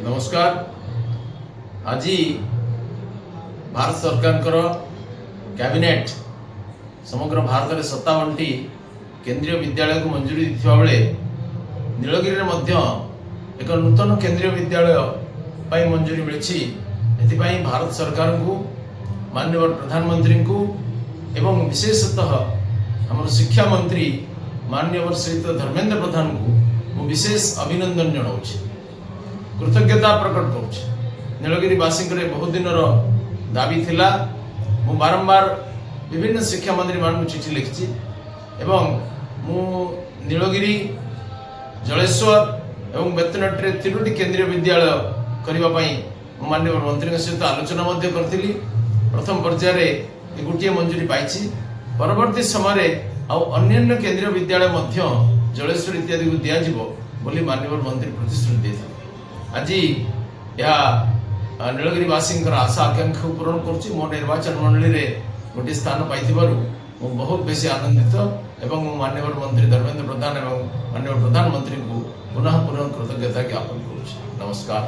नमस्कार। आज भारत सरकार कैबिनेट समग्र भारत में 57टी केंद्रीय विद्यालय को मंजूरी देथिबा बेले नीलगिरी में एक नूतन केंद्रीय विद्यालय पाई मंजूरी मिली। एथिपाई भारत सरकार को माननीय प्रधानमंत्री को एवं विशेषतः हमर शिक्षा मंत्री माननीय श्रीयुत धर्मेंद्र प्रधान को मु विशेष अभिनंदन जनाऊँ, कृतज्ञता प्रकट करुँ। नीलगिरीवासी बहुत दिन दाबी थिला। मु बारंबार विभिन्न शिक्षा मंत्री मान चिठी लिखी एवं मु नीलगिरी, जलेश्वर एवं बेतनटी तीनोटी केंद्रीय विद्यालय करने माननीय मंत्री सहित आलोचना करी। प्रथम पर्यायर गोटे मंजूरी पाई। परवर्ती समय अन्य केंद्रीय विद्यालय जलेश्वर इत्यादि को दिज्व बोली माननीय मंत्री प्रतिश्रुति देते। आज यह नीलगिरीवासी आशा आकांक्षा पूरण कर मो निर्वाचन मंडली में गोटे स्थान पाई बहुत बेसी आनंदित एवं माननीय मंत्री धर्मेंद्र प्रधान एवं माननीय प्रधानमंत्री को पुनः पुनः कृतज्ञता ज्ञापन करुँ। नमस्कार।